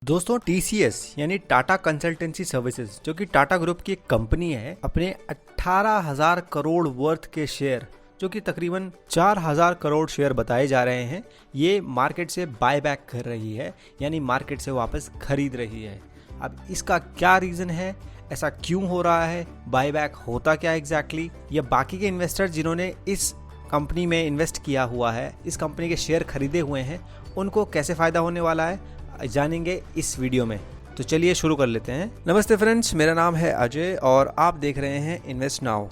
दोस्तों TCS यानी Tata consultancy services जो कि टाटा ग्रुप की एक कंपनी है, अपने 18,000 करोड़ वर्थ के शेयर जो कि तकरीबन 4,000 करोड़ शेयर बताए जा रहे हैं, ये मार्केट से बाय बैक कर रही है, यानी मार्केट से वापस खरीद रही है। अब इसका क्या रीज़न है, ऐसा क्यों हो रहा है, बाय बैक होता क्या एग्जैक्टली, या बाकी के इन्वेस्टर जिन्होंने इस कंपनी में इन्वेस्ट किया हुआ है, इस कंपनी के शेयर खरीदे हुए हैं, उनको कैसे फ़ायदा होने वाला है जानेंगे इस वीडियो में। तो चलिए शुरू कर लेते हैं। नमस्ते फ्रेंड्स, मेरा नाम है अजय और आप देख रहे हैं इन्वेस्ट नाउ।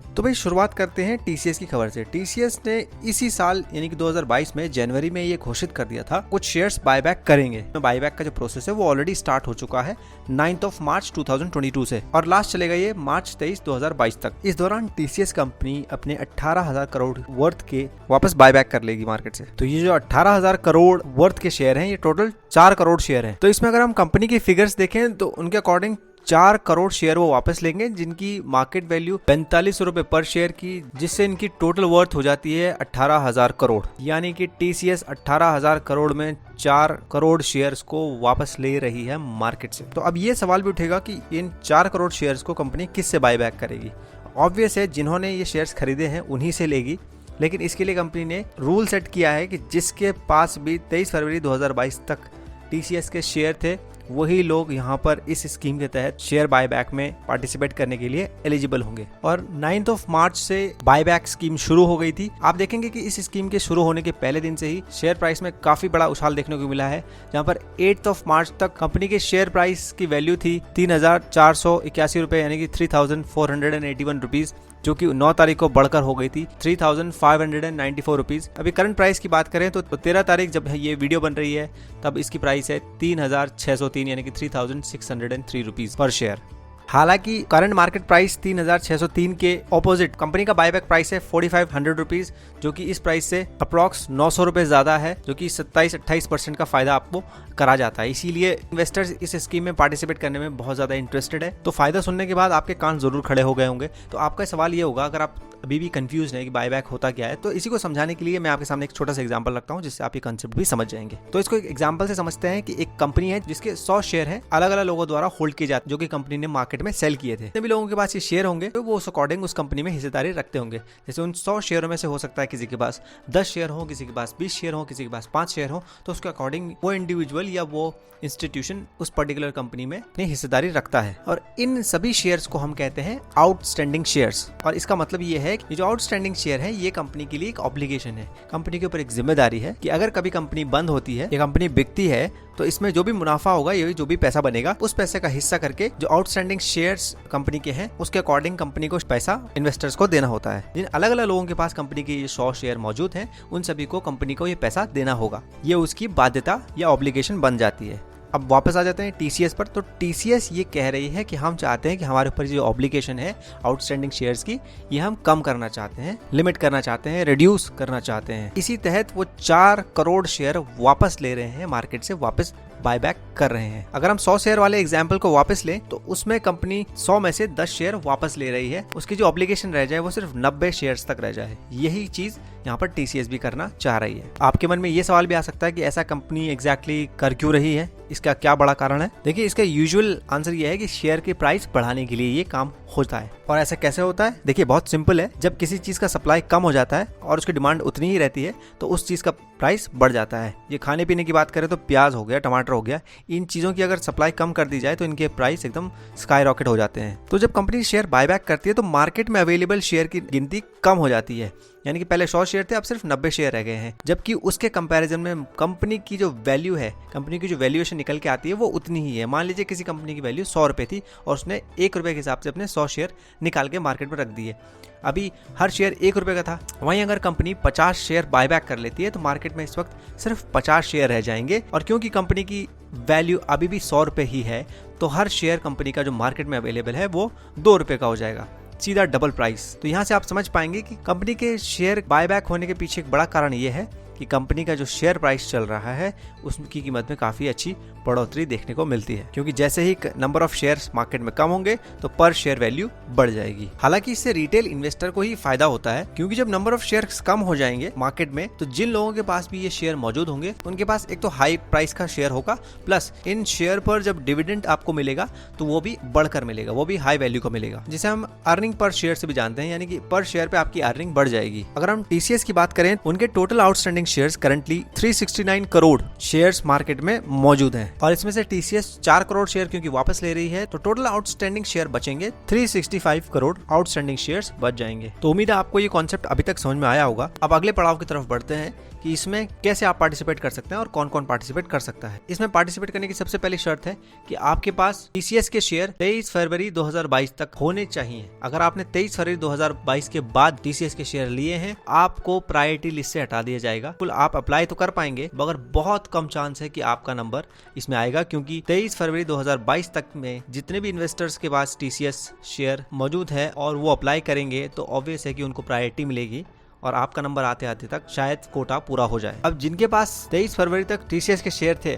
तो भाई शुरुआत करते हैं TCS की खबर से। TCS ने इसी साल यानी कि 2022 में जनवरी में ये घोषित कर दिया था कुछ शेयर्स बायबैक करेंगे। बायबैक का जो प्रोसेस है वो ऑलरेडी स्टार्ट हो चुका है 9 मार्च 2022 से, और लास्ट चलेगा ये मार्च 23, 2022 तक। इस दौरान TCS कंपनी अपने 18,000 करोड़ वर्थ के वापस बायबैक कर लेगी मार्केट से। तो ये जो 18,000 करोड़ वर्थ के शेयर हैं, ये टोटल 4 करोड़ शेयर हैं। तो इसमें अगर हम कंपनी की फिगर्स देखें तो उनके अकॉर्डिंग 4 करोड़ शेयर वो वापस लेंगे, जिनकी मार्केट वैल्यू 45 रुपए पर शेयर की, जिससे इनकी टोटल वर्थ हो जाती है 18,000 करोड़। यानी कि TCS 18,000 करोड़ में 4 करोड़ शेयर्स को वापस ले रही है मार्केट से। तो अब ये सवाल भी उठेगा कि इन 4 करोड़ शेयर्स को कंपनी किससे बायबैक करेगी। ऑब्वियस है, जिन्होंने ये शेयर्स खरीदे हैं उन्हीं से लेगी, लेकिन इसके लिए कंपनी ने रूल सेट किया है कि जिसके पास भी 23 फरवरी 2022 तक TCS के शेयर थे, वही लोग यहाँ पर इस स्कीम के तहत शेयर बायबैक में पार्टिसिपेट करने के लिए एलिजिबल होंगे। और 9 मार्च से बायबैक स्कीम शुरू हो गई थी। आप देखेंगे कि इस स्कीम के शुरू होने के पहले दिन से ही शेयर प्राइस में काफी बड़ा उछाल देखने को मिला है, जहाँ पर 8 मार्च तक कंपनी के शेयर प्राइस की वैल्यू थी 3,481 रुपए, यानी कि 3,481 रुपीज, जो कि 9 तारीख को बढ़कर हो गई थी 3,594 रुपीज। अभी करंट प्राइस की बात करें तो 13 तारीख जब ये वीडियो बन रही है तब इसकी प्राइस है 3,603, यानी कि 3,603 रुपीज पर शेयर। हालांकि करंट मार्केट प्राइस 3,603 के ऑपोजिट कंपनी का बायबैक प्राइस है 4,500 रुपीज, जो कि इस प्राइस से अप्रॉक्स 900 रुपए ज्यादा है, जो कि 27-28% का फायदा आपको करा जाता है। इसीलिए इन्वेस्टर्स इस स्कीम में पार्टिसिपेट करने में बहुत ज्यादा इंटरेस्टेड है। तो फायदा सुनने के बाद आपके कान जरूर खड़े हो गए होंगे। तो आपका सवाल ये होगा, अगर आप अभी भी कंफ्यूज है कि बायबैक होता क्या है, तो इसी को समझाने के लिए मैं आपके सामने एक छोटा सा एग्जांपल रखता हूं, जिससे आप ये कंसेप्ट भी समझ जाएंगे। तो इसको एक एग्जांपल से समझते हैं कि एक कंपनी है जिसके 100 शेयर हैं, अलग अलग लोगों द्वारा होल्ड किए जाते हैं, जो कि कंपनी ने मार्केट में सेल किए थे। जितने भी लोगों के पास ये शेयर होंगे तो वो उस अकॉर्डिंग उस कंपनी में हिस्सेदारी रखते होंगे। जैसे उन 100 शेयरों में से हो सकता है किसी के पास 10 शेयर हो, किसी के पास 20 शेयर हो, किसी के पास 5 शेयर हो, तो उसके अकॉर्डिंग वो इंडिविजुअल या वो इंस्टीट्यूशन उस पर्टिकुलर कंपनी में अपनी हिस्सेदारी रखता है। और इन सभी शेयर्स को हम कहते हैं आउटस्टैंडिंग शेयर्स। और इसका मतलब ये है कि जो आउटस्टैंडिंग शेयर है, ये कंपनी के लिए एक ऑब्लिगेशन है, कंपनी के ऊपर एक जिम्मेदारी है कि अगर कभी कंपनी बंद होती है या कंपनी बिकती है, तो इसमें जो भी मुनाफा होगा, ये जो भी पैसा बनेगा, उस पैसे का हिस्सा करके जो आउटस्टैंडिंग शेयर्स कंपनी के हैं उसके अकॉर्डिंग कंपनी को पैसा इन्वेस्टर्स को देना होता है। जिन अलग अलग लोगों के पास कंपनी के ये 100 शेयर मौजूद हैं, उन सभी को कंपनी को ये पैसा देना होगा। ये उसकी बाध्यता या ऑब्लिगेशन बन जाती है। अब वापस आ जाते हैं TCS पर। तो TCS ये कह रही है कि हम चाहते हैं कि हमारे ऊपर जो ऑब्लिगेशन है आउटस्टैंडिंग शेयर्स की, ये हम कम करना चाहते हैं, लिमिट करना चाहते हैं, रिड्यूस करना चाहते हैं। इसी तहत वो 4 करोड़ शेयर वापस ले रहे हैं, मार्केट से वापस बायबैक कर रहे हैं। अगर हम 100 शेयर वाले एग्जाम्पल को वापस लें तो उसमें कंपनी 100 में से 10 शेयर वापस ले रही है, उसकी जो ऑब्लिगेशन रह जाए वो सिर्फ 90 शेयर्स तक रह जाए। यही चीज यहाँ पर TCS भी करना चाह रही है। आपके मन में ये सवाल भी आ सकता है कि ऐसा कंपनी एग्जैक्टली कर क्यों रही है, इसका क्या बड़ा कारण है। देखिए, इसका यूजुअल आंसर ये है कि शेयर की प्राइस बढ़ाने के लिए ये काम होता है। और ऐसा कैसे होता है? देखिए, बहुत सिंपल है। जब किसी चीज का सप्लाई कम हो जाता है और उसकी डिमांड उतनी ही रहती है, तो उस चीज का प्राइस बढ़ जाता है। ये खाने पीने की बात करें तो प्याज हो गया, टमाटर हो गया, इन चीजों की अगर सप्लाई कम कर दी जाए तो इनके प्राइस एकदम स्काई रॉकेट हो जाते हैं। तो जब कंपनी शेयर बायबैक करती है तो मार्केट में अवेलेबल शेयर की गिनती कम हो जाती है, यानी कि पहले 100 शेयर थे, अब सिर्फ 90 शेयर रह गए हैं। जबकि उसके कंपैरिजन में कंपनी की जो वैल्यू है, कंपनी की जो वैल्यूएशन निकल के आती है वो उतनी ही है। मान लीजिए किसी कंपनी की वैल्यू 100 रुपए थी और उसने 1 रुपए के हिसाब से अपने 100 शेयर निकाल के मार्केट में रख दिए। अभी हर शेयर 1 रुपए का था। वहीं अगर कंपनी 50 शेयर बायबैक कर लेती है तो मार्केट में इस वक्त सिर्फ 50 शेयर रह जाएंगे। और क्योंकि कंपनी की वैल्यू अभी भी 100 रुपए ही है, तो हर शेयर कंपनी का जो मार्केट में अवेलेबल है वो 2 रुपए का हो जाएगा, सीधा डबल प्राइस। तो यहाँ से आप समझ पाएंगे कि कंपनी के शेयर बायबैक होने के पीछे एक बड़ा कारण ये है कि कंपनी का जो शेयर प्राइस चल रहा है उसकी कीमत में काफी अच्छी बढ़ोतरी देखने को मिलती है, क्योंकि जैसे ही नंबर ऑफ शेयर्स मार्केट में कम होंगे तो पर शेयर वैल्यू बढ़ जाएगी। हालांकि इससे रिटेल इन्वेस्टर को ही फायदा होता है, क्योंकि जब नंबर ऑफ शेयर्स कम हो जाएंगे मार्केट में तो जिन लोगों के पास भी ये शेयर मौजूद होंगे उनके पास एक तो हाई प्राइस का शेयर होगा, प्लस इन शेयर पर जब डिविडेंड आपको मिलेगा तो वो भी बढ़कर मिलेगा, वो भी हाई वैल्यू का मिलेगा, जिसे हम अर्निंग पर शेयर से भी जानते हैं, यानी कि पर शेयर पे आपकी अर्निंग बढ़ जाएगी। अगर हम टीसीएस की बात करें, उनके total outstanding shares currently 369 crore shares market में मौजूद हैं, और इसमें से टीसीएस 4 करोड़ शेयर क्योंकि वापस ले रही है तो टोटल आउटस्टैंडिंग शेयर बचेंगे 365 करोड़ आउटस्टैंडिंग शेयर्स बच जाएंगे। तो उम्मीद है आपको ये कॉन्सेप्ट अभी तक समझ में आया होगा। अब अगले पड़ाव की तरफ बढ़ते हैं कि इसमें कैसे आप पार्टिसिपेट कर सकते हैं और कौन कौन पार्टिसिपेट कर सकता है। इसमें पार्टिसिपेट करने की सबसे पहली शर्त है कि आपके पास टीसीएस के शेयर 23 फरवरी 2022 तक होने चाहिए। अगर आपने 23 फरवरी 2022 के बाद टीसीएस के शेयर लिए हैं, आपको प्रायोरिटी लिस्ट से हटा दिया जाएगा। कुल आप अप्लाई तो कर पाएंगे, मगर बहुत कम चांस है कि आपका नंबर इसमें आएगा, क्योंकि 23 फरवरी 2022 तक में जितने भी इन्वेस्टर्स के पास टीसीएस शेयर मौजूद है और वो अप्लाई करेंगे तो ऑब्वियस है कि उनको प्रायोरिटी मिलेगी और आपका नंबर आते आते तक शायद कोटा पूरा हो जाए। अब जिनके पास 23 फरवरी तक टीसीएस के शेयर थे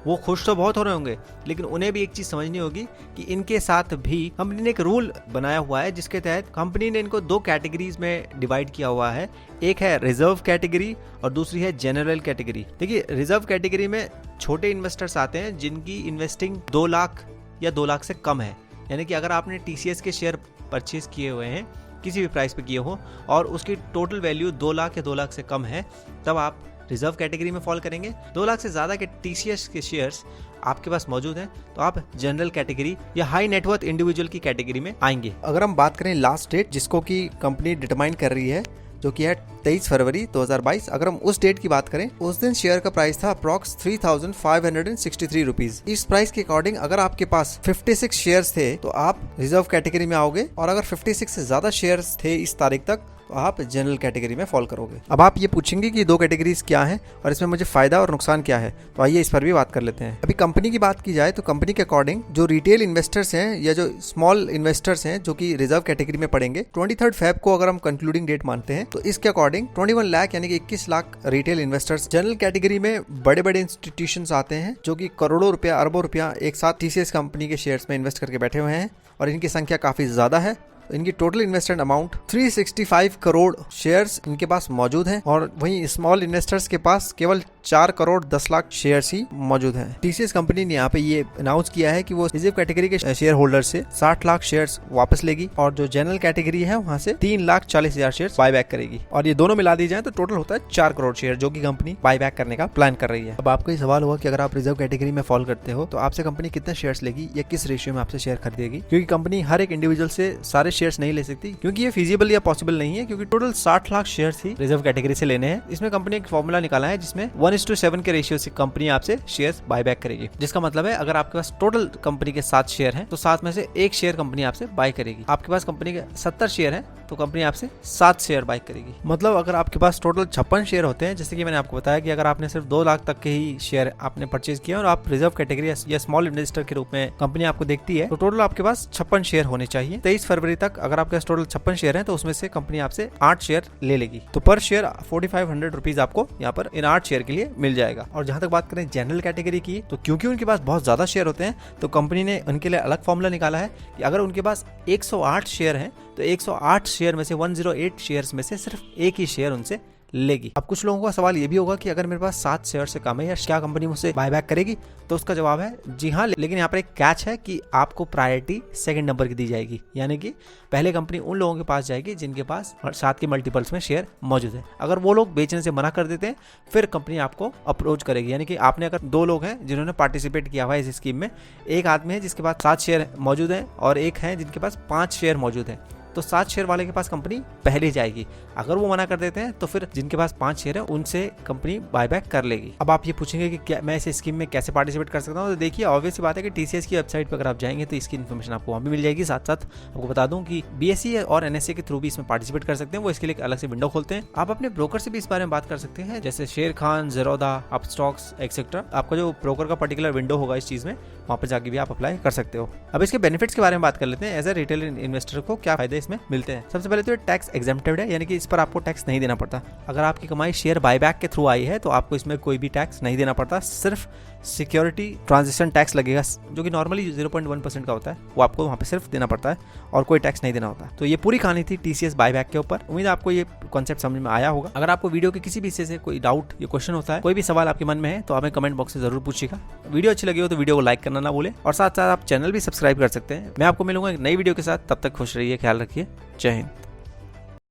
वो खुश तो बहुत हो रहे होंगे, लेकिन उन्हें भी एक चीज समझनी होगी कि इनके साथ भी कंपनी ने एक रूल बनाया हुआ है, जिसके तहत कंपनी ने इनको 2 कैटेगरीज में डिवाइड किया हुआ है। एक है रिजर्व कैटेगरी और दूसरी है जनरल कैटेगरी। देखिए, रिजर्व कैटेगरी में छोटे इन्वेस्टर्स आते हैं जिनकी इन्वेस्टिंग 2 लाख या 2 लाख से कम है, यानी कि अगर आपने टीसीएस के शेयर परचेज किए हुए हैं किसी भी प्राइस पे किए हो और उसकी टोटल वैल्यू 2 लाख या 2 लाख से कम है, तब आप रिजर्व कैटेगरी में फॉल करेंगे। 2 लाख से ज्यादा के टीसीएस के शेयर्स आपके पास मौजूद हैं तो आप जनरल कैटेगरी या हाई नेटवर्थ इंडिविजुअल की कैटेगरी में आएंगे। अगर हम बात करें लास्ट डेट जिसको की कंपनी डिटरमाइन कर रही है, जो कि है 23 फरवरी 2022, अगर हम उस डेट की बात करें, उस दिन शेयर का प्राइस था अप्रॉक्स 3563 रुपीज। इस प्राइस के अकॉर्डिंग अगर आपके पास 56 शेयर्स थे तो आप रिजर्व कैटेगरी में आओगे, और अगर 56 से ज्यादा शेयर्स थे इस तारीख तक तो आप जनरल कैटेगरी में फॉल करोगे। अब आप ये पूछेंगे कि 2 कैटेगरीज क्या हैं और इसमें मुझे फायदा और नुकसान क्या है, तो आइए इस पर भी बात कर लेते हैं। अभी कंपनी की बात की जाए तो कंपनी के अकॉर्डिंग जो रिटेल इन्वेस्टर्स हैं या जो स्मॉल इन्वेस्टर्स हैं जो कि रिजर्व कैटेगरी में पड़ेंगे, 23 फेब को अगर हम कंक्लूडिंग डेट मानते हैं तो इसके अकॉर्डिंग 21 लाख यानी कि 21 lakh retail investors. General category में बड़े बड़े इंस्टीट्यूशंस आते हैं जो कि करोड़ों रुपया अरबों रुपया एक साथ टीसीएस कंपनी के शेयर्स में इन्वेस्ट करके बैठे हुए हैं और इनकी संख्या काफी ज्यादा है। इनकी total investment amount 365 crore shares इनके पास मौजूद हैं, और वहीं स्मॉल इन्वेस्टर्स के पास केवल 4 करोड़ 10 लाख शेयर्स ही मौजूद हैं। टीसीएस कंपनी ने यहाँ पे ये अनाउंस किया है कि वो रिजर्व कैटेगरी के शेयर होल्डर से 60 लाख शेयर्स वापस लेगी और जो जनरल कैटेगरी है वहाँ से 3,40,000 शेयर्स बाय बैक करेगी, और ये दोनों मिला दी जाए तो टोटल होता है 4 करोड़ शेयर जो की कंपनी बाय बैक करने का प्लान कर रही है। अब आपको ये सवाल होगा कि अगर आप रिजर्व कैटेगरी में फॉल करते हो तो आपसे कंपनी कितने शेयर्स लेगी या किस रेशियो में आपसे शेयर खरीदेगी, क्योंकि कंपनी हर एक इंडिविजुअल से सारे शेयर्स नहीं ले सकती, क्योंकि ये फिजिबल या पॉसिबल नहीं है, क्योंकि टोटल 60 लाख शेयर्स ही रिजर्व कैटेगरी से लेने हैं। इसमें कंपनी एक फॉर्मूला निकाला है जिसमें 1:7 के रेशियो से कंपनी आपसे शेयर्स बाय बैक करेगी, जिसका मतलब है अगर आपके पास टोटल कंपनी के 7 शेयर हैं तो 7 में से 1 शेयर कंपनी आपसे बाय करेगी। आपके पास कंपनी के 70 शेयर हैं तो कंपनी आपसे 7 शेयर बाय करेगी। मतलब अगर आपके पास टोटल 56 शेयर होते हैं, जैसे कि मैंने आपको बताया कि अगर आपने सिर्फ 2 लाख तक के ही शेयर आपने परचेज किया और आप रिजर्व कैटेगरी या स्मॉल इन्वेस्टर के रूप में कंपनी आपको देखती है, तो टोटल आपके पास 56 शेयर होने चाहिए। 23 फरवरी तक अगर आपके पास टोटल 56 शेयर है तो उसमें से कंपनी आपसे 8 शेयर ले लेगी, तो पर शेयर 4500 रुपीज आपको यहाँ पर इन 8 शेयर के लिए मिल जाएगा। और जहां तक बात करें जनरल कैटेगरी की, तो क्योंकि उनके पास बहुत ज्यादा शेयर होते हैं तो कंपनी ने उनके लिए अलग फॉर्मूला निकाला है कि अगर उनके पास 108 शेयर हैं तो 108 शेयर में से 108 शेयर्स में से सिर्फ 1 ही शेयर उनसे लेगी। अब कुछ लोगों का सवाल ये भी होगा कि अगर मेरे पास 7 शेयर से कम है या क्या कंपनी मुझसे बायबैक करेगी, तो उसका जवाब है जी हाँ, लेकिन यहाँ पर एक कैच है कि आपको प्रायोरिटी सेकंड नंबर की दी जाएगी, यानी कि पहले कंपनी उन लोगों के पास जाएगी जिनके पास 7 के मल्टीपल्स में शेयर मौजूद है। अगर वो लोग बेचने से मना कर देते हैं फिर कंपनी आपको अप्रोच करेगी, यानी कि आपने अगर 2 लोग हैं जिन्होंने पार्टिसिपेट किया हुआ है इस स्कीम में, एक आदमी है जिसके पास 7 शेयर मौजूद है और एक है जिनके पास 5 शेयर मौजूद है, तो 7 शेयर वाले के पास कंपनी पहले जाएगी। अगर वो मना कर देते हैं तो फिर जिनके पास 5 शेयर है उनसे कंपनी बायबैक कर लेगी। अब आप ये पूछेंगे कि क्या मैं इस स्कीम में कैसे पार्टिसिपेट कर सकता हूँ, तो देखिए ऑब्वियस सी बात है कि टीसीएस की वेबसाइट पर अगर आप जाएंगे तो इसकी इन्फॉर्मेशन आपको वहाँ भी मिल जाएगी। साथ साथ आपको बता दूं कि बीएसई और एनएसए के थ्रू भी इसमें पार्टिसिपेट कर सकते हैं, वो इसके लिए अलग से विंडो खोलते हैं। आप अपने ब्रोकर से भी इस बारे में बात कर सकते हैं, जैसे शेर खान, ज़ेरोधा, अपस्टॉक्स एक्सेट्रा। आपका जो ब्रोकर का पर्टिकुलर विंडो होगा इस चीज में वहाँ पर जाके भी आप अप्लाई कर सकते हो। अब इसके बेनिफिट्स के बारे में बात कर लेते हैं। एज ए रिटेल इन्वेस्टर को क्या फायदे इसमें मिलते हैं। सबसे पहले तो ये टैक्स एग्जेम्प्टेड है, यानी कि इस पर आपको टैक्स नहीं देना पड़ता। अगर आपकी कमाई शेयर बायबैक के थ्रू आई है तो आपको इसमें कोई भी टैक्स नहीं देना पड़ता। सिर्फ सिक्योरिटी ट्रांजेक्शन टैक्स लगेगा, जो कि नॉर्मली 0.1% का होता है, वो आपको वहाँ पे सिर्फ देना पड़ता है और कोई टैक्स नहीं देना होता। तो ये पूरी कहानी थी TCS बायबैक के ऊपर। उम्मीद है आपको ये कॉन्सेप्ट समझ में आया होगा। अगर आपको वीडियो के किसी भी हिस्से से कोई डाउट या क्वेश्चन होता है, कोई भी सवाल आपके मन में है, तो हमें कमेंट बॉक्स में जरूर पूछिएगा। वीडियो अच्छी लगी हो तो वीडियो को लाइक करना ना भूलें और साथ साथ आप चैनल भी सब्सक्राइब कर सकते हैं। मैं आपको मिलूंगा एक नई वीडियो के साथ, तब तक खुश रहिए, ख्याल रखिए, जय हिंद।